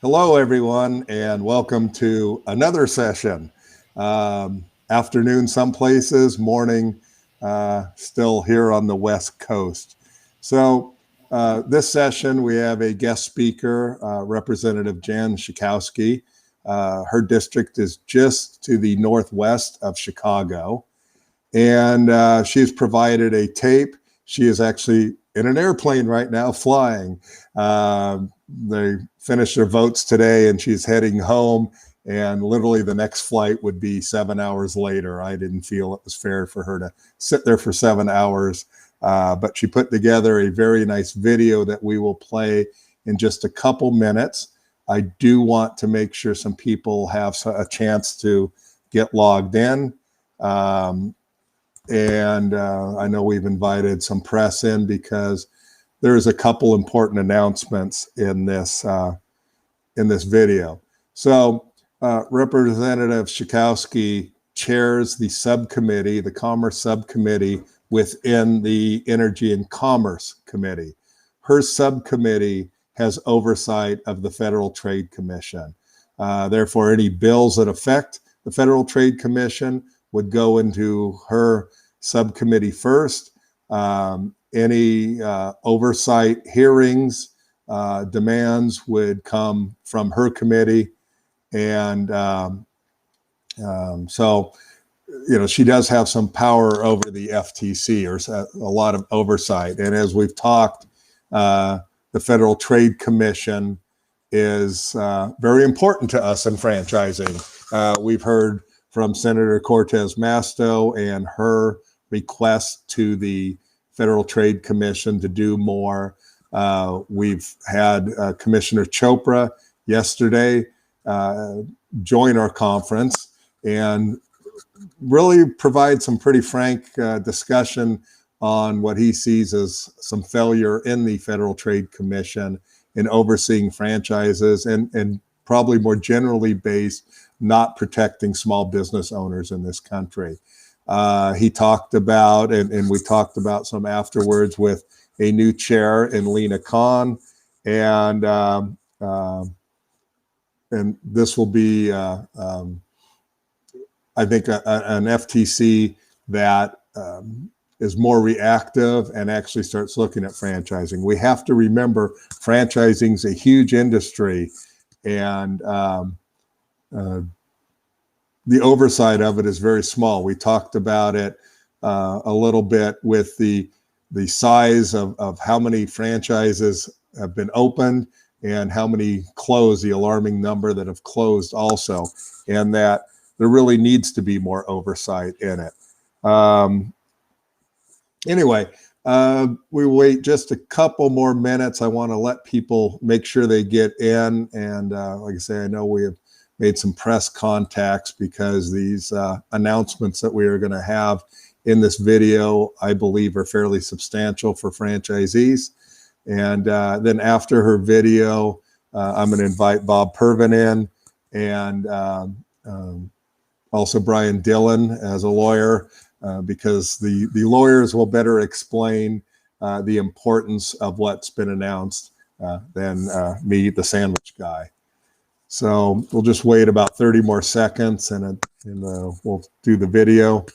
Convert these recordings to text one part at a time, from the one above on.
Hello, everyone, and welcome to another session. Afternoon some places, morning still here on the West Coast. So this session, we have a guest speaker, Representative Jan Schakowsky. Her district is just to the northwest of Chicago, and she's provided a tape. She is actually in an airplane right now flying. They finished their votes today and she's heading home, and literally the next flight would be 7 hours later. I didn't feel it was fair for her to sit there for 7 hours, but she put together a very nice video that we will play in just a couple minutes. I do want to make sure some people have a chance to get logged in. And I know we've invited some press in because there's a couple important announcements in this video. So Representative Schakowsky chairs the subcommittee, the Commerce Subcommittee within the Energy and Commerce Committee. Her subcommittee has oversight of the Federal Trade Commission. Therefore, any bills that affect the Federal Trade Commission would go into her subcommittee first. Any oversight hearings, demands would come from her committee. And so, you know, she does have some power over the FTC, or a lot of oversight. And as we've talked, the Federal Trade Commission is very important to us in franchising. We've heard from Senator Cortez Masto and her request to the Federal Trade Commission to do more. We've had Commissioner Chopra yesterday join our conference and really provide some pretty frank discussion on what he sees as some failure in the Federal Trade Commission in overseeing franchises, and probably more generally based, not protecting small business owners in this country. He talked about, and we talked about some afterwards, with a new chair in Lena Khan, and this will be, I think, an FTC that is more reactive and actually starts looking at franchising. We have to remember franchising is a huge industry, and the oversight of it is very small. We talked about it a little bit with the size of how many franchises have been opened and how many closed, the alarming number that have closed also, and that there really needs to be more oversight in it. Anyway, we wait just a couple more minutes. I want to let people make sure they get in. And like I say, I know we have made some press contacts because these announcements that we are going to have in this video, I believe, are fairly substantial for franchisees. And then after her video, I'm going to invite Bob Pervin in, and also Brian Dillon as a lawyer, because the lawyers will better explain the importance of what's been announced than me, the sandwich guy. So we'll just wait about 30 more seconds, and we'll do the video.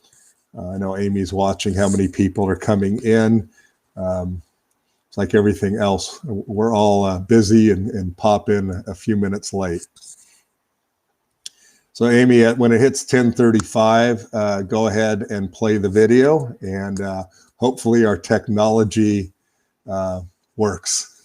I know Amy's watching how many people are coming in. It's like everything else. We're all busy and pop in a few minutes late. So Amy, when it hits 10:35, go ahead and play the video, and hopefully our technology works.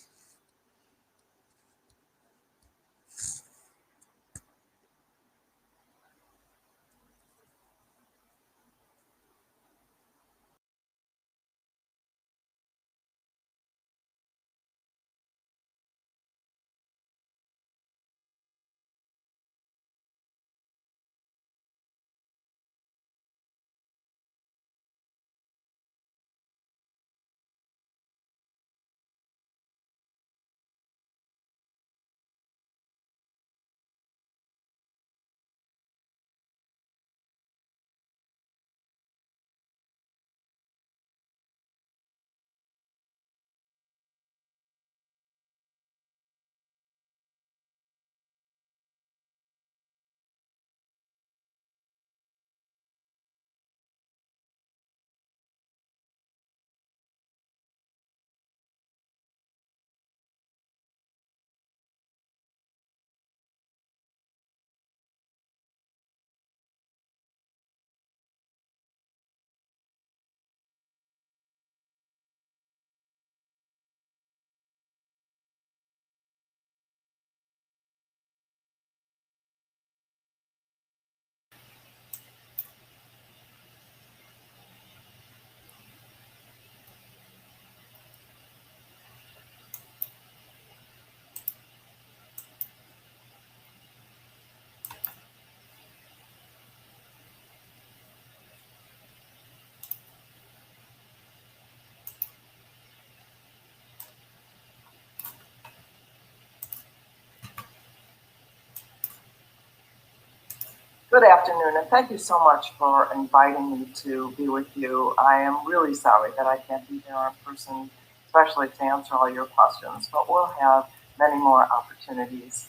Good afternoon, and thank you so much for inviting me to be with you. I am really sorry that I can't be there in person, especially to answer all your questions, but we'll have many more opportunities.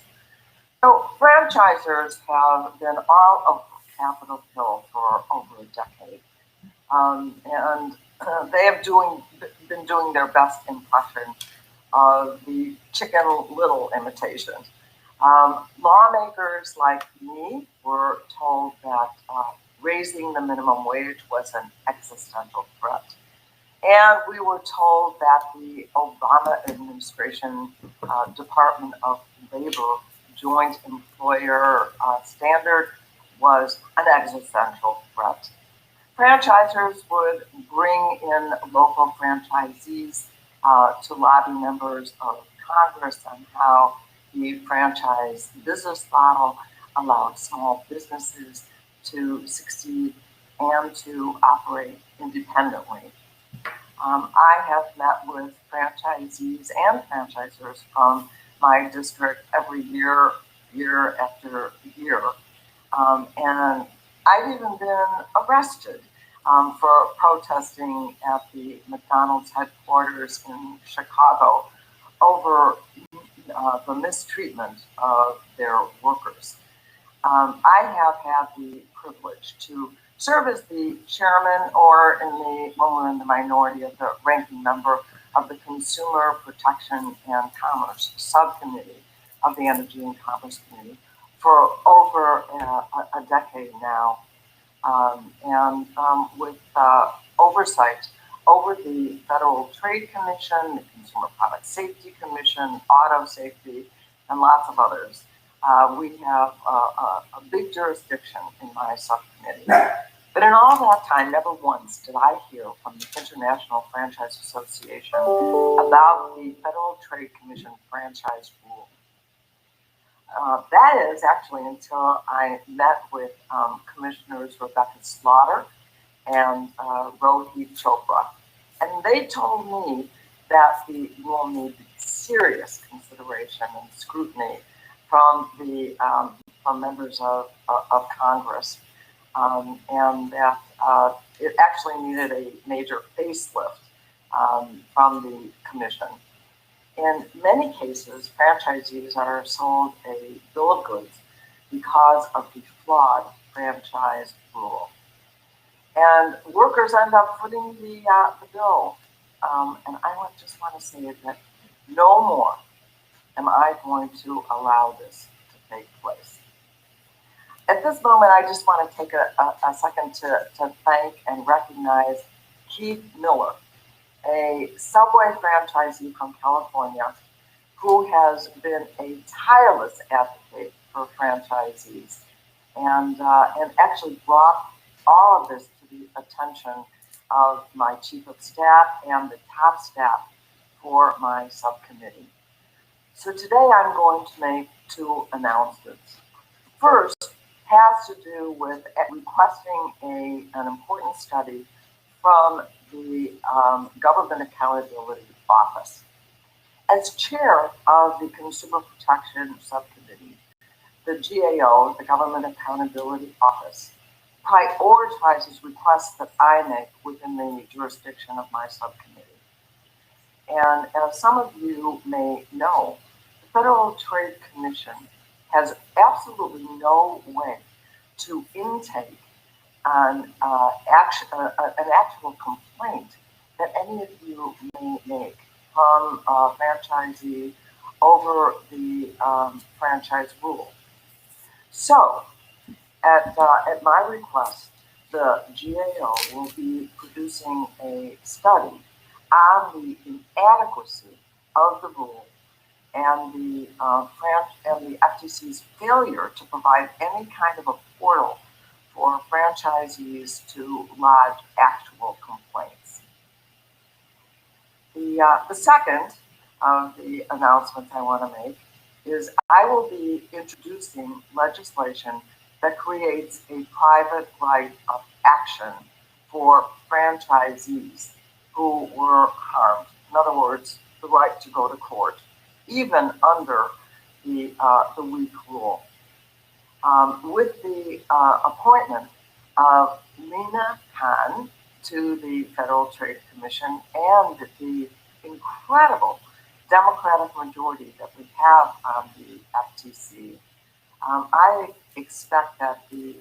So, franchisors have been all over Capitol Hill for over a decade, and they have been doing their best impression of the Chicken Little imitation. Lawmakers like me were told that raising the minimum wage was an existential threat. And we were told that the Obama administration Department of Labor joint employer standard was an existential threat. Franchisors would bring in local franchisees to lobby members of Congress on how the franchise business model allowed small businesses to succeed and to operate independently. I have met with franchisees and franchisors from my district every year, year after year. And I've even been arrested for protesting at the McDonald's headquarters in Chicago over the mistreatment of their workers. I have had the privilege to serve as the chairman, or when we're in the minority, of the ranking member of the Consumer Protection and Commerce Subcommittee of the Energy and Commerce Committee for over a decade now, and with oversight over the Federal Trade Commission, the Consumer Product Safety Commission, Auto Safety, and lots of others. We have a big jurisdiction in my subcommittee. But in all that time, never once did I hear from the International Franchise Association about the Federal Trade Commission franchise rule. That is actually until I met with Commissioners Rebecca Slaughter and Rohit Chopra. And they told me that the rule needed serious consideration and scrutiny from the from members of Congress, and that it actually needed a major facelift from the Commission. In many cases, franchisees are sold a bill of goods because of the flawed franchise rule. And workers end up footing the bill. And I just want to say that no more am I going to allow this to take place. At this moment, I just want to take a second to thank and recognize Keith Miller, a Subway franchisee from California who has been a tireless advocate for franchisees and actually brought all of this to the attention of my chief of staff and the top staff for my subcommittee. So today I'm going to make two announcements. First has to do with requesting an important study from the Government Accountability Office. As chair of the Consumer Protection Subcommittee, the GAO, the Government Accountability Office, prioritizes requests that I make within the jurisdiction of my subcommittee. And as some of you may know, the Federal Trade Commission has absolutely no way to intake an actual complaint that any of you may make from a franchisee over the franchise rule. So, at my request, the GAO will be producing a study on the inadequacy of the rule and the FTC's failure to provide any kind of a portal for franchisees to lodge actual complaints. The second of the announcements I want to make is I will be introducing legislation that creates a private right of action for franchisees who were harmed. In other words, the right to go to court, even under the weak rule. with the appointment of Lena Khan to the Federal Trade Commission and the incredible Democratic majority that we have on the FTC, I expect that the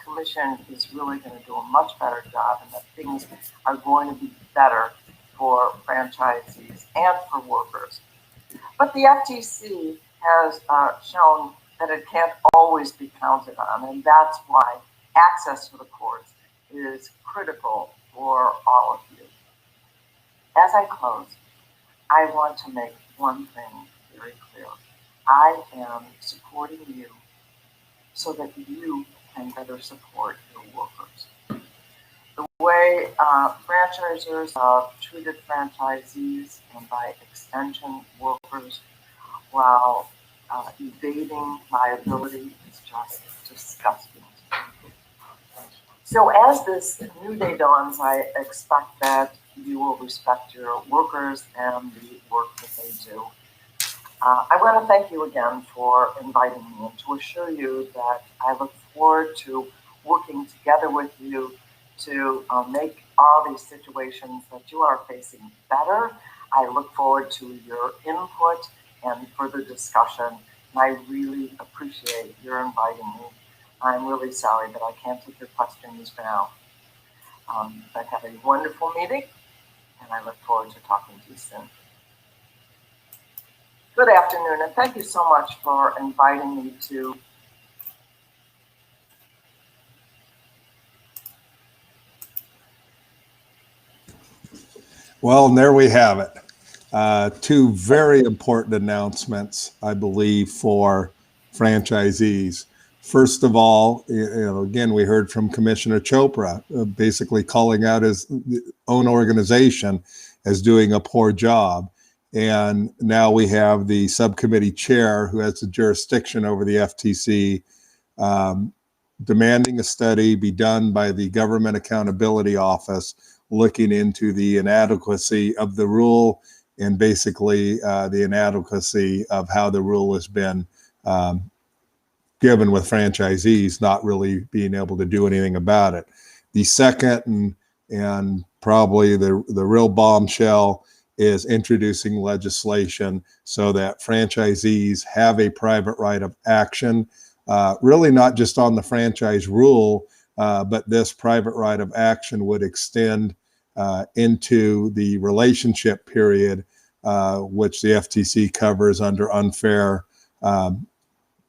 Commission is really going to do a much better job and that things are going to be better for franchisees and for workers. But the FTC has shown that it can't always be counted on, and that's why access to the courts is critical for all of you. As I close, I want to make one thing very clear. I am supporting you so that you can better support your workers. The way franchisors have treated franchisees and by extension workers while evading liability is just disgusting. So as this new day dawns, I expect that you will respect your workers and the work that they do. I want to thank you again for inviting me and to assure you that I look forward to working together with you to make all these situations that you are facing better. I look forward to your input and further discussion, and I really appreciate your inviting me. I'm really sorry that I can't take your questions now. But have a wonderful meeting, and I look forward to talking to you soon. Good afternoon, and thank you so much for inviting me to. Well, and there we have it. Two very important announcements, I believe, for franchisees. First of all, again, we heard from Commissioner Chopra, basically calling out his own organization as doing a poor job. And now we have the subcommittee chair who has the jurisdiction over the FTC, demanding a study be done by the Government Accountability Office, looking into the inadequacy of the rule and basically the inadequacy of how the rule has been given with franchisees not really being able to do anything about it. The second and probably the real bombshell is introducing legislation so that franchisees have a private right of action, really not just on the franchise rule, but this private right of action would extend into the relationship period, which the FTC covers under unfair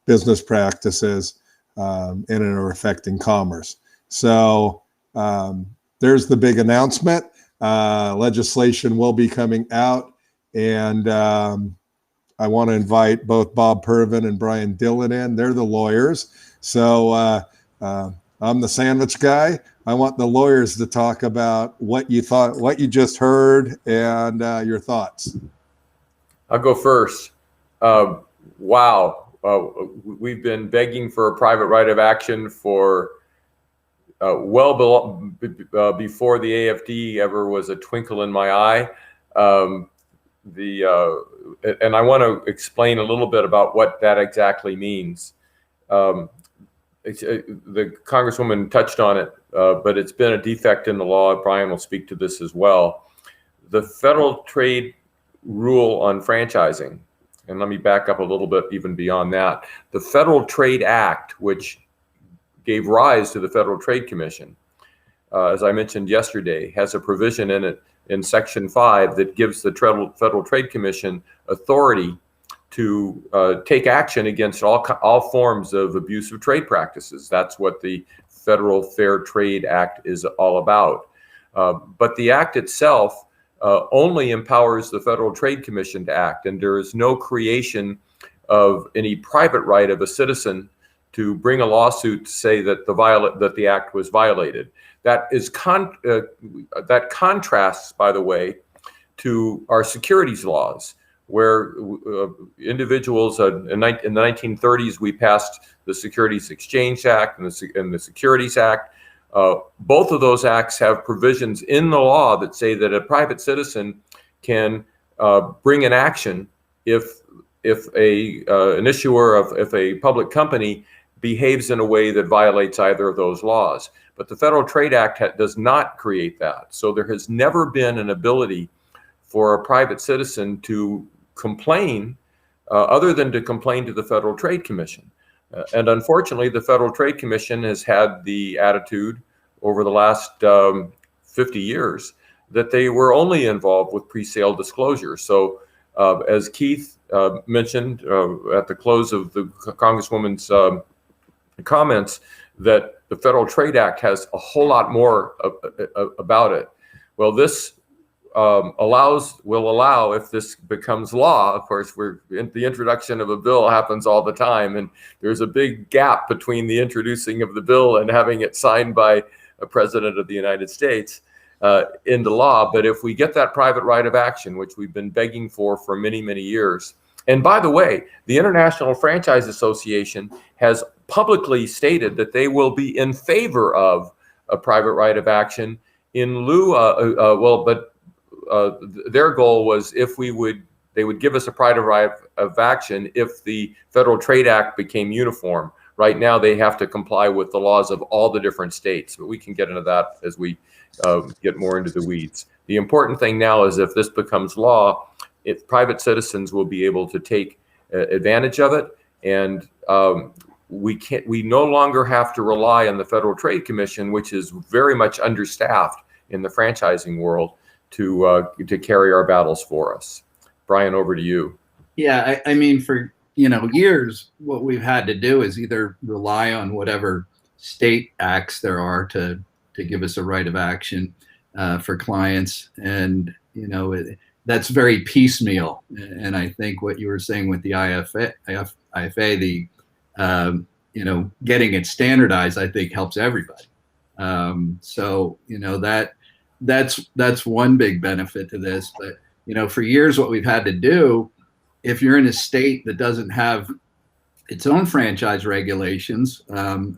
business practices and are affecting commerce. So there's the big announcement. Legislation will be coming out, and I want to invite both Bob Purvin and Brian Dillon in. They're the lawyers. So I'm the sandwich guy. I want the lawyers to talk about what you thought, what you just heard, and your thoughts. I'll go first. Wow. We've been begging for a private right of action for before the AFD ever was a twinkle in my eye. And I want to explain a little bit about what that exactly means. The Congresswoman touched on it, but it's been a defect in the law. Brian will speak to this as well. The federal trade rule on franchising, and let me back up a little bit even beyond that. The Federal Trade Act, which gave rise to the Federal Trade Commission, as I mentioned yesterday, has a provision in it in Section 5 that gives the Federal Trade Commission authority to take action against all forms of abusive trade practices. That's what the Federal Fair Trade Act is all about. But the act itself only empowers the Federal Trade Commission to act, and there is no creation of any private right of a citizen to bring a lawsuit to say that the act was violated. That is that contrasts, by the way, to our securities laws, where individuals in the 1930s we passed the Securities Exchange Act and the Securities Act. Both of those acts have provisions in the law that say that a private citizen can bring an action if a public company behaves in a way that violates either of those laws. But the Federal Trade Act does not create that. So there has never been an ability for a private citizen to complain other than to complain to the Federal Trade Commission. And unfortunately, the Federal Trade Commission has had the attitude over the last 50 years that they were only involved with pre-sale disclosure. So as Keith mentioned at the close of the Congresswoman's comments, that the Federal Trade Act has a whole lot more about it. Well, this will allow, if this becomes law, of course, the introduction of a bill happens all the time, and there's a big gap between the introducing of the bill and having it signed by a president of the United States into law. But if we get that private right of action, which we've been begging for many, many years, and by the way, the International Franchise Association has publicly stated that they will be in favor of a private right of action in lieu, their goal was they would give us a private right of action if the Federal Trade Act became uniform. Right now, they have to comply with the laws of all the different states, but we can get into that as we get more into the weeds. The important thing now is if this becomes law, private citizens will be able to take advantage of it, and we no longer have to rely on the Federal Trade Commission, which is very much understaffed in the franchising world, to carry our battles for us. Brian, over to you. Yeah, I mean, for years, what we've had to do is either rely on whatever state acts there are to give us a right of action for clients, and that's very piecemeal. And I think what you were saying with the IFA, getting it standardized, I think helps everybody. So that's one big benefit to this. But for years, what we've had to do, if you're in a state that doesn't have its own franchise regulations,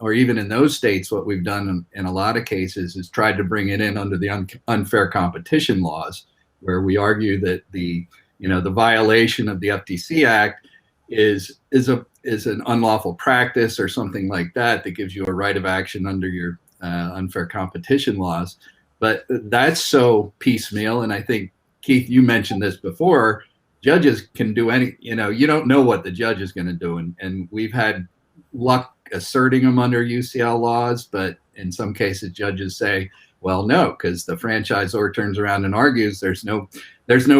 or even in those states, what we've done in a lot of cases is tried to bring it in under the unfair competition laws, where we argue that the violation of the FTC Act is an unlawful practice or something like that gives you a right of action under your unfair competition laws. But that's so piecemeal, and I think, Keith, you mentioned this before, judges can do you don't know what the judge is going to do, and we've had luck asserting them under UCL laws, but in some cases judges say, well, no, because the franchisor turns around and argues there's no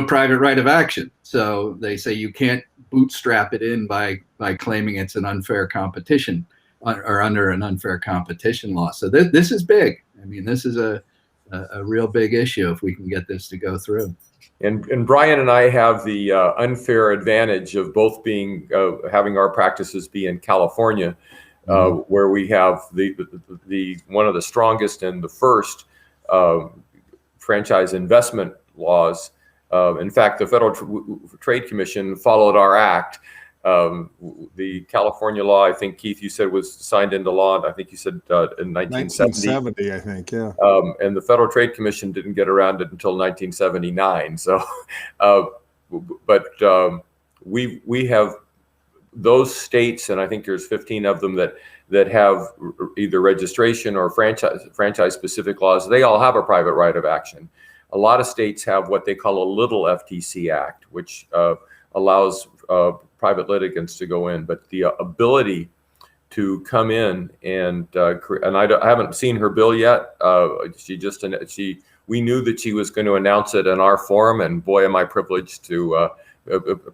private right of action. So they say you can't bootstrap it in by claiming it's an unfair competition or under an unfair competition law. So this is big. I mean, this is a real big issue if we can get this to go through. And Brian and I have the unfair advantage of both being having our practices be in California, where we have the one of the strongest and the first franchise investment laws. In fact, the Federal Trade Commission followed our act. The California law, I think, Keith, you said was signed into law, I think you said in 1970. 1970, I think, yeah. And the Federal Trade Commission didn't get around it until 1979. So, we have those states, and I think there's 15 of them that have either registration or franchise specific laws. They all have a private right of action. A lot of states have what they call a little FTC Act, which allows private litigants to go in, but the ability to come in and I haven't seen her bill yet. We knew that she was going to announce it in our forum, and boy, am I privileged to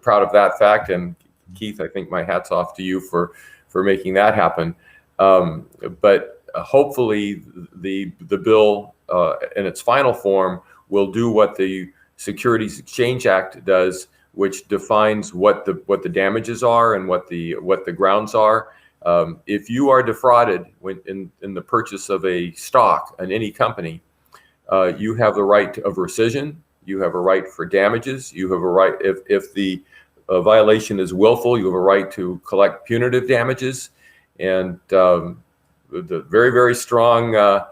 proud of that fact. And Keith, I think my hat's off to you for making that happen. But hopefully the bill in its final form will do what the Securities Exchange Act does, which defines what the damages are and what the grounds are. If you are defrauded in the purchase of a stock in any company, you have the right of rescission. You have a right for damages. You have a right, if the violation is willful, you have a right to collect punitive damages. And the very, very strong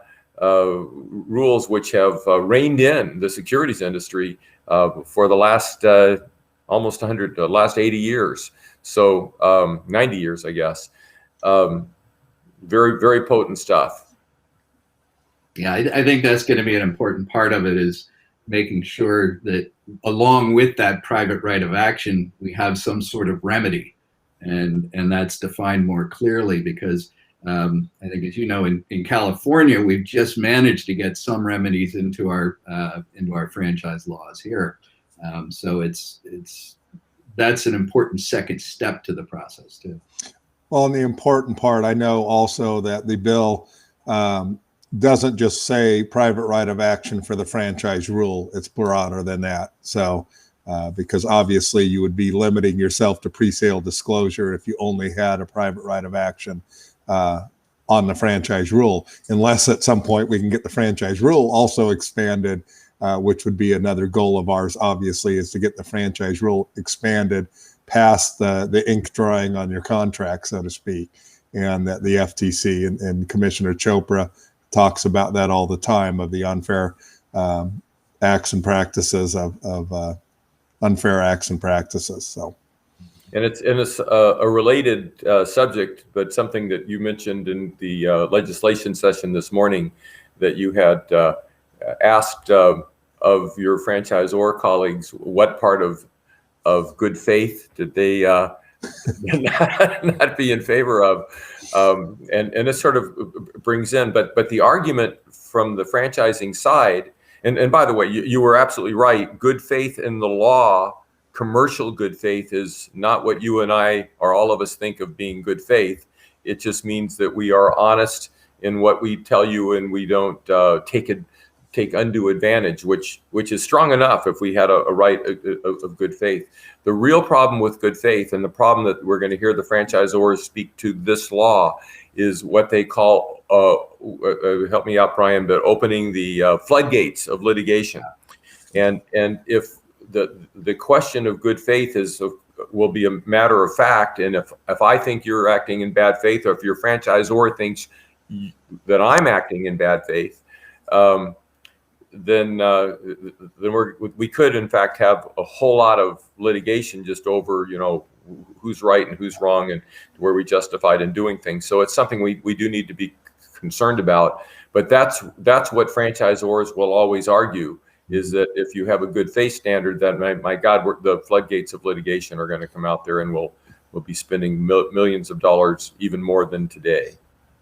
rules which have reined in the securities industry for the last last 80 years. So 90 years, I guess. Very, very potent stuff. Yeah, I think that's going to be an important part of it, is making sure that along with that private right of action, we have some sort of remedy, and that's defined more clearly, because I think, as you know, in California, we've just managed to get some remedies into our franchise laws here. So that's an important second step to the process too. Well, and the important part, I know also that the bill doesn't just say private right of action for the franchise rule. It's broader than that. So, because obviously you would be limiting yourself to pre-sale disclosure if you only had a private right of action on the franchise rule, unless at some point we can get the franchise rule also expanded, which would be another goal of ours, obviously, is to get the franchise rule expanded past the ink drawing on your contract, so to speak, and that the FTC and Commissioner Chopra talks about that all the time, of the unfair acts and practices of unfair acts and practices. So, and it's a related subject, but something that you mentioned in the legislation session this morning, that you had asked of your franchisor colleagues what part of good faith did they not be in favor of, and this sort of brings in, but the argument from the franchising side, and by the way, you were absolutely right. Good faith in the law, commercial good faith, is not what you and I, or all of us, think of being good faith. It just means that we are honest in what we tell you, and we don't take undue advantage, which is strong enough if we had a right of good faith. The real problem with good faith, and the problem that we're going to hear the franchisors speak to this law, is what they call, help me out, Brian, but opening the floodgates of litigation. And if the question of good faith will be a matter of fact, and if I think you're acting in bad faith, or if your franchisor thinks that I'm acting in bad faith, then we could in fact have a whole lot of litigation just over, who's right and who's wrong, and where we justified in doing things. So it's something we do need to be concerned about. But that's what franchisors will always argue, is that if you have a good faith standard, then my God, the floodgates of litigation are going to come out there, and we'll be spending millions of dollars, even more than today.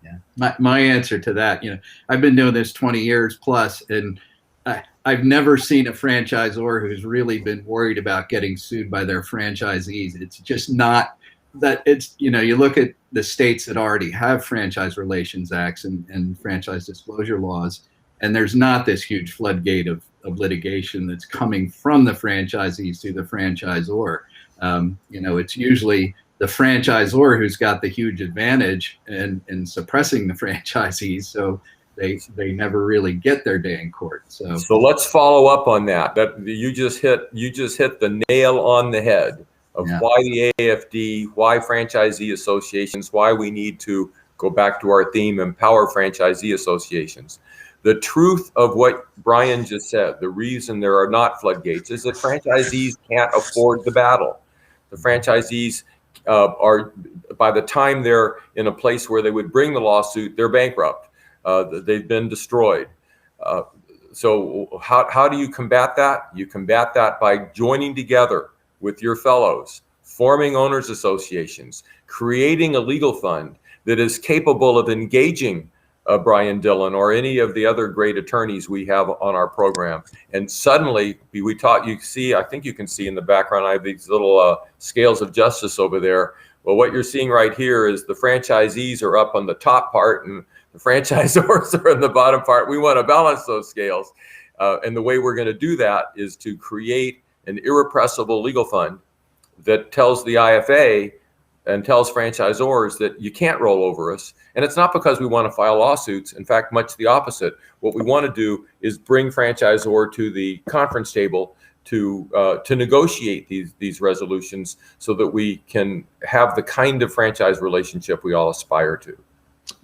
Yeah, my answer to that, I've been doing this 20 years plus, and I've never seen a franchisor who's really been worried about getting sued by their franchisees. It's just not that. It's, you look at the states that already have franchise relations acts and franchise disclosure laws, and there's not this huge floodgate of litigation that's coming from the franchisees to the franchisor. It's usually the franchisor who's got the huge advantage in suppressing the franchisees, so they never really get their day in court. So let's follow up on that. That you just hit the nail on the head of why the AFD, why franchisee associations, why we need to go back to our theme, empower franchisee associations. The truth of what Brian just said, the reason there are not floodgates, is that franchisees can't afford the battle. The franchisees are, by the time they're in a place where they would bring the lawsuit, they're bankrupt. They've been destroyed. So how do you combat that? You combat that by joining together with your fellows, forming owners associations, creating a legal fund that is capable of engaging Brian Dillon or any of the other great attorneys we have on our program. And suddenly I think you can see in the background, I have these little scales of justice over there. Well, what you're seeing right here is the franchisees are up on the top part, and the franchisors are in the bottom part. We want to balance those scales. And the way we're going to do that is to create an irrepressible legal fund that tells the IFA and tells franchisors that you can't roll over us. And it's not because we want to file lawsuits. In fact, much the opposite. What we want to do is bring franchisor to the conference table to negotiate these resolutions, so that we can have the kind of franchise relationship we all aspire to.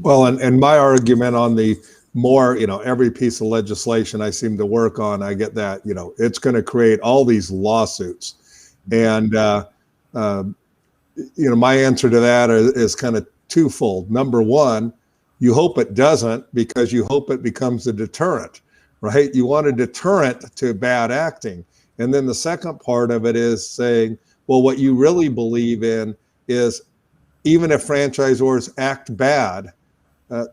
Well, and my argument on the more, every piece of legislation I seem to work on, I get that, it's going to create all these lawsuits. And, my answer to that is kind of twofold. Number one, You hope it doesn't, because you hope it becomes a deterrent, right? You want a deterrent to bad acting. And then the second part of it is saying, well, what you really believe in is, even if franchisors act bad,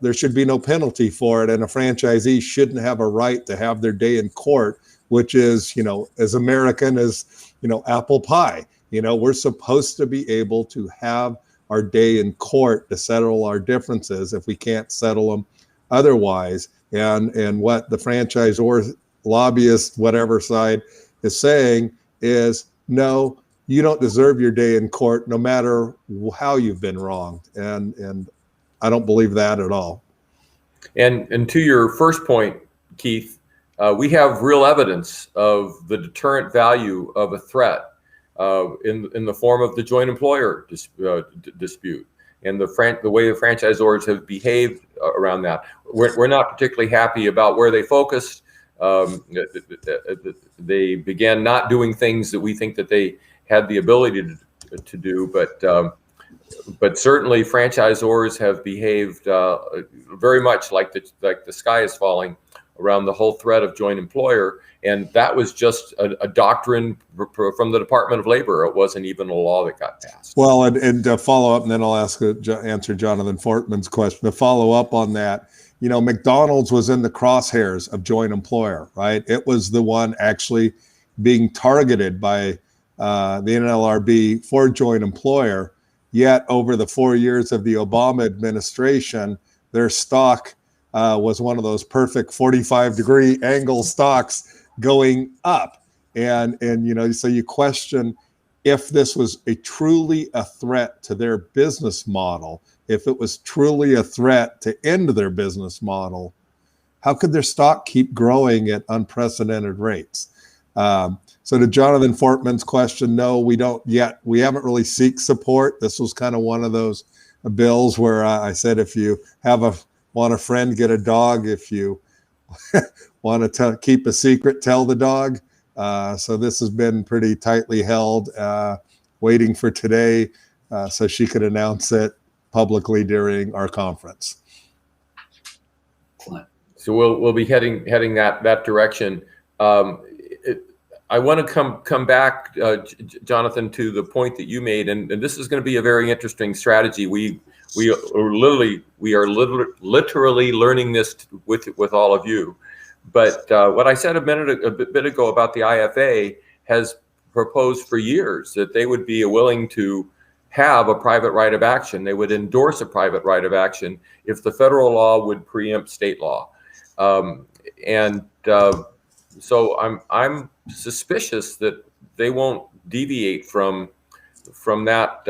there should be no penalty for it, and a franchisee shouldn't have a right to have their day in court, which is, as American as, apple pie. We're supposed to be able to have our day in court to settle our differences if we can't settle them otherwise. And what the franchisor, lobbyist, whatever side is saying is, no, you don't deserve your day in court, no matter how you've been wronged. And I don't believe that at all. And to your first point, Keith, we have real evidence of the deterrent value of a threat in the form of the joint employer dispute, and the way the franchisors have behaved around that. We're not particularly happy about where they focused. They began not doing things that we think that they had the ability to do, but certainly franchisors have behaved very much like the sky is falling around the whole threat of joint employer. And that was just a doctrine from the Department of Labor. It wasn't even a law that got passed. Well, and to follow up, and then I'll answer Jonathan Fortman's question. To follow up on that, McDonald's was in the crosshairs of joint employer, right? It was the one actually being targeted by the NLRB for joint employer. Yet over the 4 years of the Obama administration, their stock was one of those perfect 45-degree angle stocks going up. And so you question if this was truly a threat to their business model, if it was truly a threat to end their business model, how could their stock keep growing at unprecedented rates? So to Jonathan Fortman's question, no, we don't yet. We haven't really seek support. This was kind of one of those bills where I said, if you want a friend, get a dog. If you want to keep a secret, tell the dog. So this has been pretty tightly held, waiting for today so she could announce it publicly during our conference. So we'll be heading that direction. I want to come back, Jonathan, to the point that you made, and this is going to be a very interesting strategy. We are literally learning this with all of you. But what I said a bit ago about the IFA has proposed for years that they would be willing to have a private right of action. They would endorse a private right of action if the federal law would preempt state law. So I'm suspicious that they won't deviate from that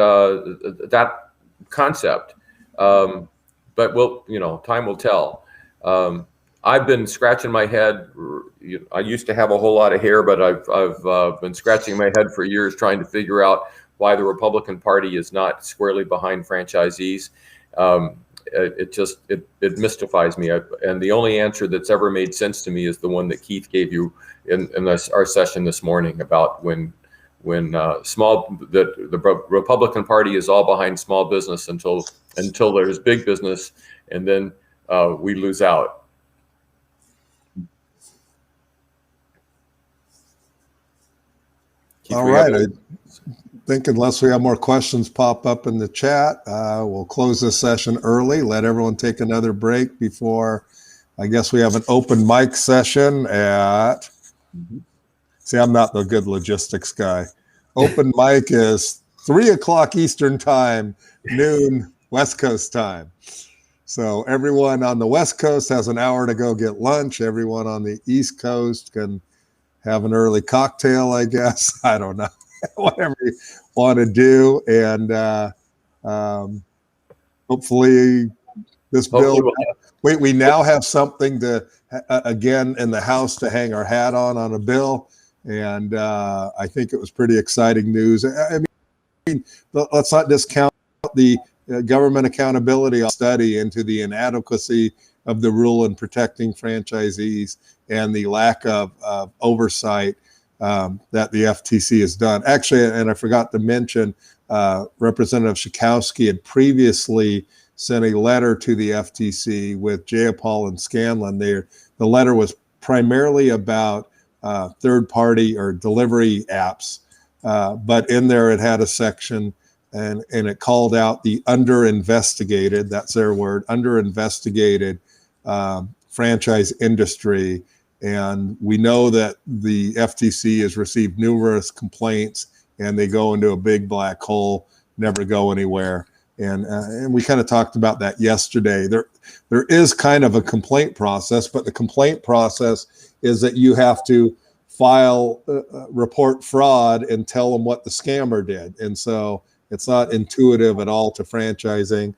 concept. But time will tell. I've been scratching my head. I used to have a whole lot of hair, but I've been scratching my head for years trying to figure out why the Republican Party is not squarely behind franchisees. It mystifies me. And the only answer that's ever made sense to me is the one that Keith gave you in our session this morning about when the Republican Party is all behind small business until there's big business, and then we lose out. Keith, all right. I think unless we have more questions pop up in the chat, we'll close this session early. Let everyone take another break before, I guess we have an open mic session at, see, I'm not the good logistics guy. Open mic is 3:00 Eastern time, noon West Coast time. So everyone on the West Coast has an hour to go get lunch. Everyone on the East Coast can have an early cocktail, I guess. I don't know. Whatever you want to do. And hopefully this bill, we now have something to, again, in the House to hang our hat on a bill. And I think it was pretty exciting news. I mean, let's not discount the government accountability study into the inadequacy of the rule in protecting franchisees and the lack of oversight that the FTC has done. Actually, and I forgot to mention, Representative Schakowsky had previously sent a letter to the FTC with Jayapal and Scanlon. The letter was primarily about third-party or delivery apps, but in there it had a section and it called out the under-investigated, that's their word, under-investigated franchise industry. And we know that the FTC has received numerous complaints and they go into a big black hole, never go anywhere. And we kind of talked about that yesterday. There is kind of a complaint process, but the complaint process is that you have to file, report fraud and tell them what the scammer did. And so it's not intuitive at all to franchising.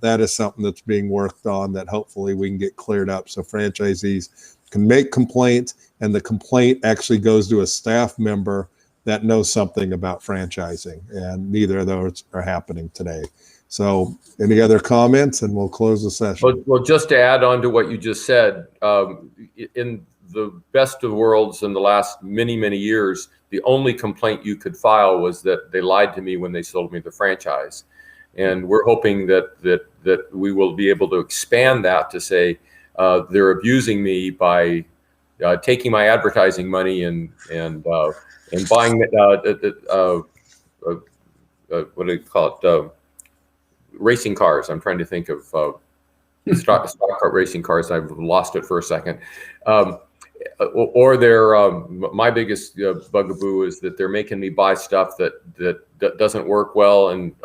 That is something that's being worked on that hopefully we can get cleared up so franchisees can make complaints and the complaint actually goes to a staff member that knows something about franchising, and neither of those are happening today. So any other comments, and we'll close the session. Well, just to add on to what you just said, in the best of worlds in the last many, many years, the only complaint you could file was that they lied to me when they sold me the franchise. And we're hoping that we will be able to expand that to say they're abusing me by taking my advertising money and buying what do you call it? Racing cars. I'm trying to think of stock car racing cars. I've lost it for a second. Or they're my biggest bugaboo is that they're making me buy stuff that doesn't work well, and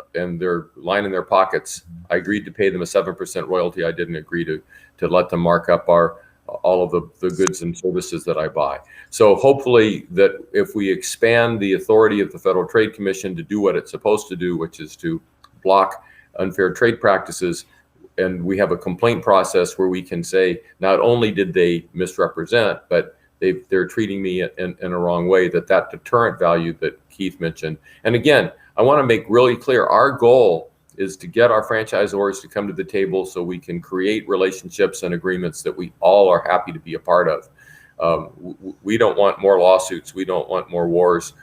they're lining their pockets. I agreed to pay them a 7% royalty. I didn't agree to let them mark up all of the goods and services that I buy. So hopefully that if we expand the authority of the Federal Trade Commission to do what it's supposed to do, which is to block unfair trade practices, and we have a complaint process where we can say not only did they misrepresent, but they're treating me in a wrong way, that deterrent value that Keith mentioned. And again, I want to make really clear, our goal is to get our franchisors to come to the table so we can create relationships and agreements that we all are happy to be a part of. We don't want more lawsuits. We don't want more wars.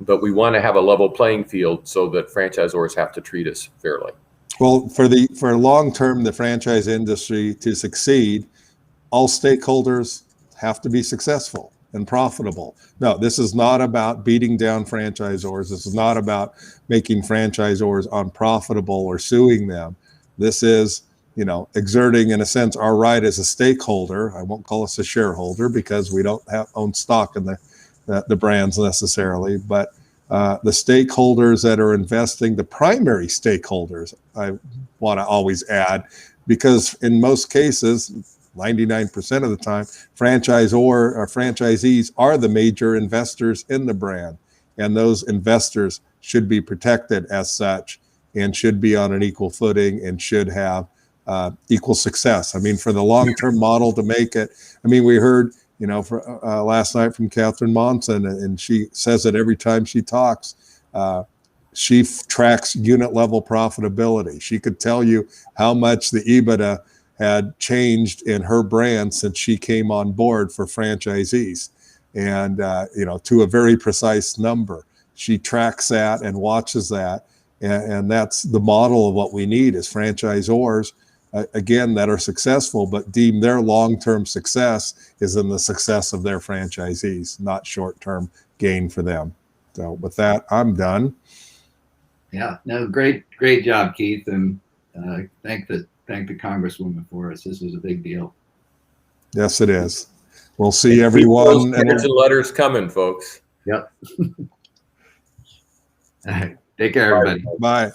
But we want to have a level playing field so that franchisors have to treat us fairly. Well, for long term, the franchise industry to succeed, all stakeholders have to be successful and profitable. No, this is not about beating down franchisors. This is not about making franchisors unprofitable or suing them. This is, exerting, in a sense, our right as a stakeholder. I won't call us a shareholder because we don't own stock in the brands necessarily, but the stakeholders that are investing, the primary stakeholders, I want to always add, because in most cases, 99% of the time, franchisor or franchisees are the major investors in the brand. And those investors should be protected as such and should be on an equal footing and should have equal success. I mean, for the long-term model to make it, we heard, last night from Catherine Monson, and she says it every time she talks. She tracks unit level profitability. She could tell you how much the EBITDA had changed in her brand since she came on board for franchisees, and to a very precise number. She tracks that and watches that, and that's the model of what we need is franchisors, again, that are successful, but deem their long-term success is in the success of their franchisees, not short-term gain for them. So with that, I'm done. Yeah, no, great job, Keith, and thank the Congresswoman for us. This was a big deal. Yes, it is. We'll see everyone. Those letters coming, folks. Yep. All right. Take care, everybody. Bye.